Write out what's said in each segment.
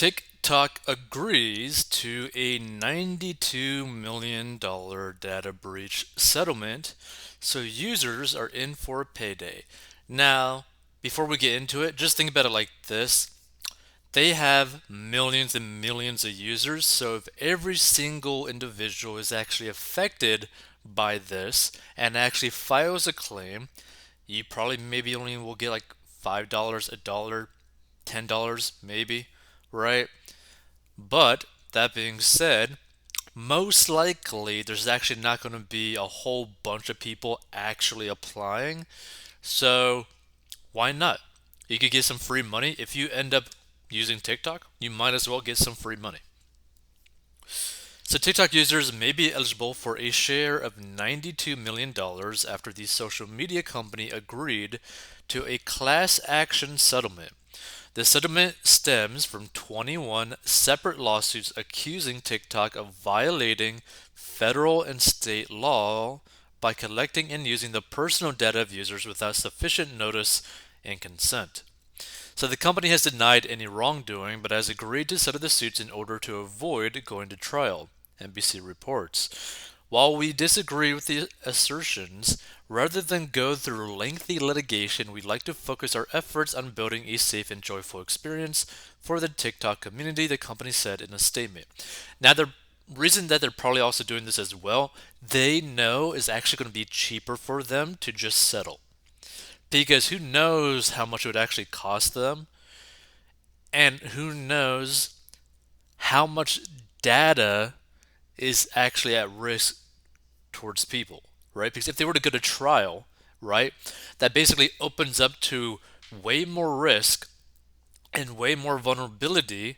TikTok agrees to a $92 million data breach settlement, so users are in for a payday. Now, before we get into it, just think about it like this. They have millions and millions of users, so if every single individual is actually affected by this and actually files a claim, you probably maybe only will get like $5, a dollar, $10 maybe, right? But that being said, most likely there's actually not going to be a whole bunch of people actually applying. So why not? You could get some free money. If you end up using TikTok, you might as well get some free money. So TikTok users may be eligible for a share of $92 million after the social media company agreed to a class action settlement. The settlement stems from 21 separate lawsuits accusing TikTok of violating federal and state law by collecting and using the personal data of users without sufficient notice and consent. So the company has denied any wrongdoing but has agreed to settle the suits in order to avoid going to trial, NBC reports. While we disagree with the assertions, rather than go through lengthy litigation, we'd like to focus our efforts on building a safe and joyful experience for the TikTok community, the company said in a statement. Now, the reason that they're probably also doing this as well, they know is actually going to be cheaper for them to just settle. Because who knows how much it would actually cost them, and who knows how much data is actually at risk towards people, right? Because if they were to go to trial, right, that basically opens up to way more risk and way more vulnerability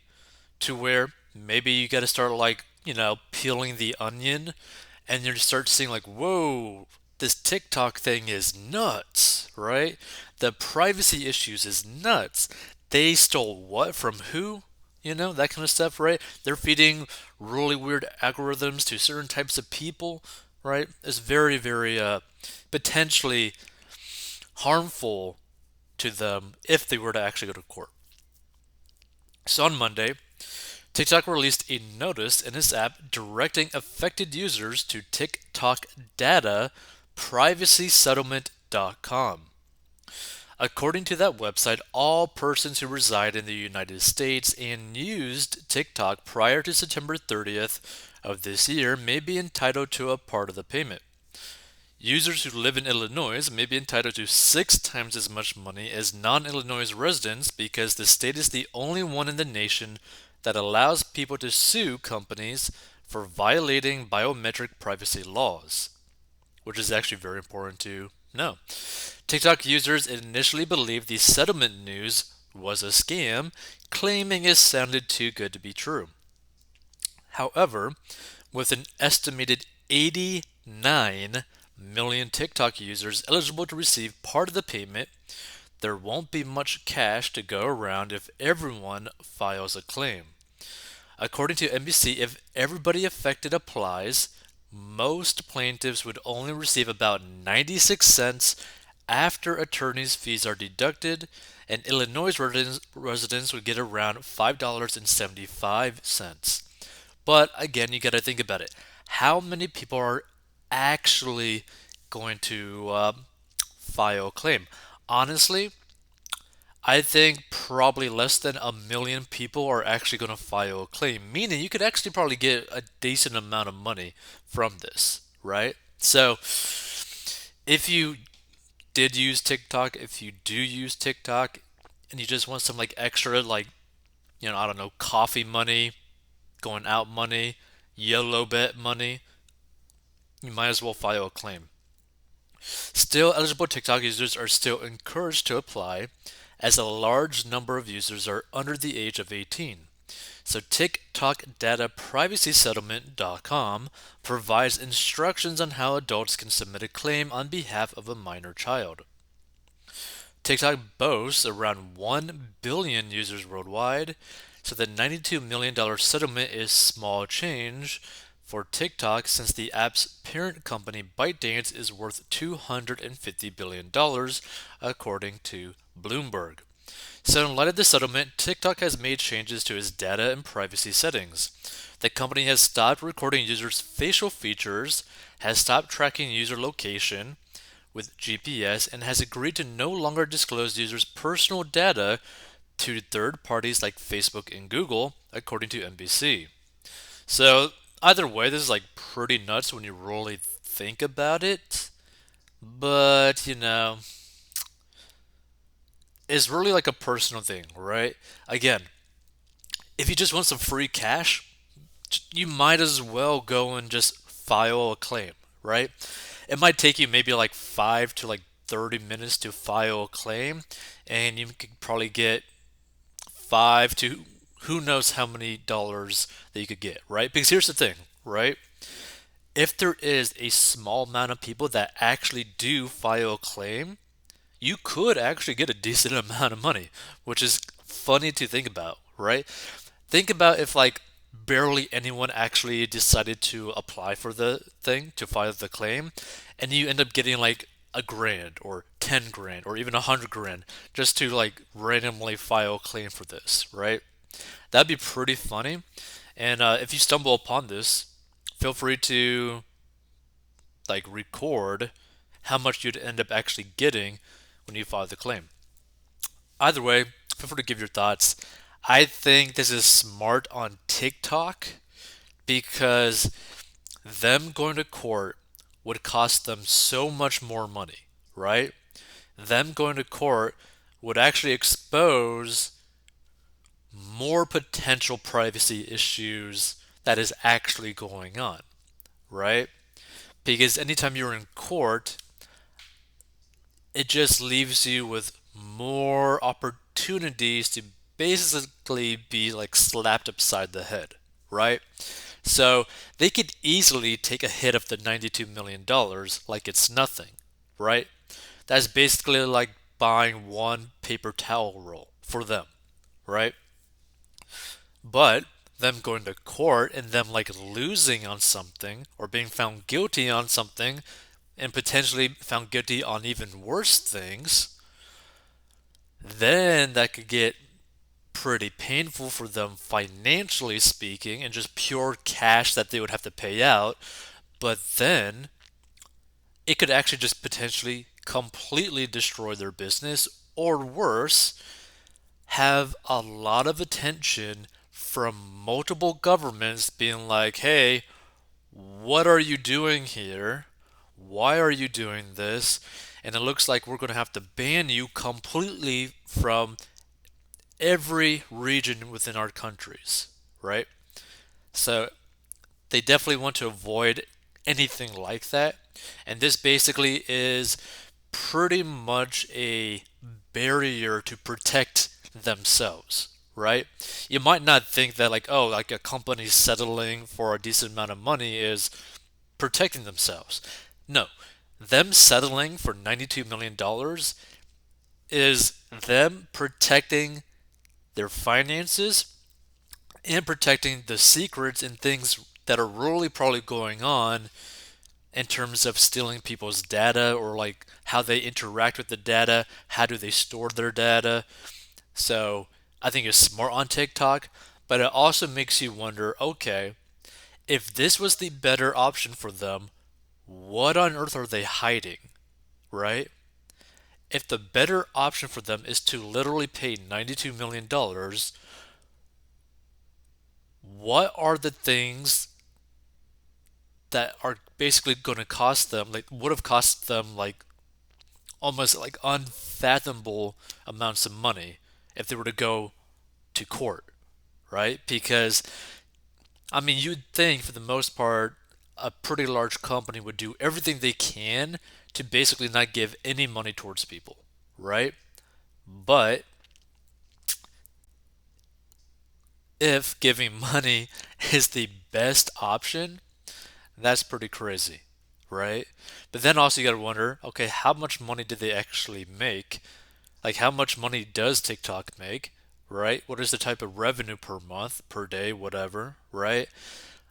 to where maybe you got to start like, peeling the onion and you start seeing like, whoa, this TikTok thing is nuts, right? The privacy issues is nuts. They stole what from who? That kind of stuff, right? They're feeding really weird algorithms to certain types of people, right? It's very, very potentially harmful to them if they were to actually go to court. So on Monday, TikTok released a notice in its app directing affected users to TikTok data privacysettlement.com. According to that website, all persons who reside in the United States and used TikTok prior to September 30th of this year may be entitled to a part of the payment. Users who live in Illinois may be entitled to 6 times as much money as non-Illinois residents because the state is the only one in the nation that allows people to sue companies for violating biometric privacy laws, which is actually very important to know. TikTok users initially believed the settlement news was a scam, claiming it sounded too good to be true. However, with an estimated 89 million TikTok users eligible to receive part of the payment, there won't be much cash to go around if everyone files a claim. According to NBC, if everybody affected applies, most plaintiffs would only receive about 96 cents after attorney's fees are deducted, and Illinois residents would get around $5.75. But again, you got to think about it. How many people are actually going to file a claim? Honestly, I think probably less than a million people are actually going to file a claim, meaning you could actually probably get a decent amount of money from this, right? So, if you did use TikTok, if you do use TikTok, and you just want some like extra, like, I don't know, coffee money, going out money, YOLO bet money, you might as well file a claim. Still, eligible TikTok users are still encouraged to apply, as a large number of users are under the age of 18. So TikTok Data Privacy Settlement.com provides instructions on how adults can submit a claim on behalf of a minor child. TikTok boasts around 1 billion users worldwide, so the $92 million settlement is small change for TikTok since the app's parent company ByteDance is worth $250 billion, according to Bloomberg. So, in light of the settlement, TikTok has made changes to its data and privacy settings. The company has stopped recording users' facial features, has stopped tracking user location with GPS, and has agreed to no longer disclose users' personal data to third parties like Facebook and Google, according to NBC. So, either way, this is like pretty nuts when you really think about it. But, it's really like a personal thing, right? Again, if you just want some free cash, you might as well go and just file a claim, right? It might take you maybe like 5 to like 30 minutes to file a claim, and you could probably get 5 to who knows how many dollars that you could get, right? Because here's the thing, right? If there is a small amount of people that actually do file a claim, you could actually get a decent amount of money, which is funny to think about, right? Think about if like barely anyone actually decided to apply for the thing to file the claim, and you end up getting like a grand or 10 grand or even 100 grand just to like randomly file a claim for this, right? That'd be pretty funny. And if you stumble upon this, feel free to like record how much you'd end up actually getting when you file the claim. Either way, feel free to give your thoughts. I think this is smart on TikTok because them going to court would cost them so much more money, right? Them going to court would actually expose more potential privacy issues that is actually going on, right? Because anytime you're in court, it just leaves you with more opportunities to basically be like slapped upside the head, right? So they could easily take a hit of the $92 million like it's nothing, right? That's basically like buying one paper towel roll for them, right? But them going to court and them like losing on something or being found guilty on something and potentially found guilty on even worse things, then that could get pretty painful for them financially speaking and just pure cash that they would have to pay out. But then it could actually just potentially completely destroy their business or worse, have a lot of attention from multiple governments being like, hey, what are you doing here? Why are you doing this? And it looks like we're going to have to ban you completely from every region within our countries, right? So they definitely want to avoid anything like that. And this basically is pretty much a barrier to protect themselves, right? You might not think that, like, oh, like a company settling for a decent amount of money is protecting themselves. No, them settling for $92 million is them protecting their finances and protecting the secrets and things that are really probably going on in terms of stealing people's data or like how they interact with the data, how do they store their data. So I think it's smart on TikTok, but it also makes you wonder, okay, if this was the better option for them, what on earth are they hiding, right? If the better option for them is to literally pay $92 million, what are the things that are basically going to cost them, like would have cost them like almost like unfathomable amounts of money if they were to go to court, right? Because I mean, you'd think for the most part, a pretty large company would do everything they can to basically not give any money towards people, right? But if giving money is the best option, that's pretty crazy, right? But then also you got to wonder, okay, how much money did they actually make? Like how much money does TikTok make, right? What is the type of revenue per month, per day, whatever, right?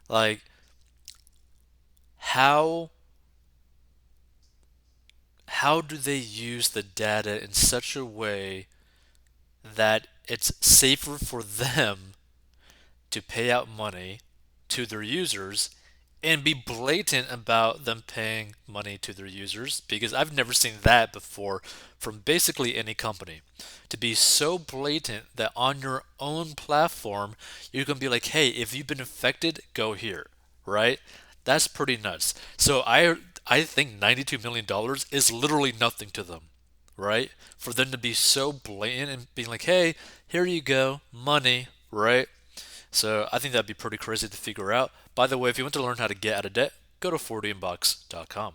Like how how do they use the data in such a way that it's safer for them to pay out money to their users and be blatant about them paying money to their users, because I've never seen that before from basically any company. To be so blatant that on your own platform, you can be like, hey, if you've been affected, go here, right? That's pretty nuts. So I think $92 million is literally nothing to them, right? For them to be so blatant and being like, hey, here you go, money, right? So I think that'd be pretty crazy to figure out. By the way, if you want to learn how to get out of debt, go to 40inbox.com.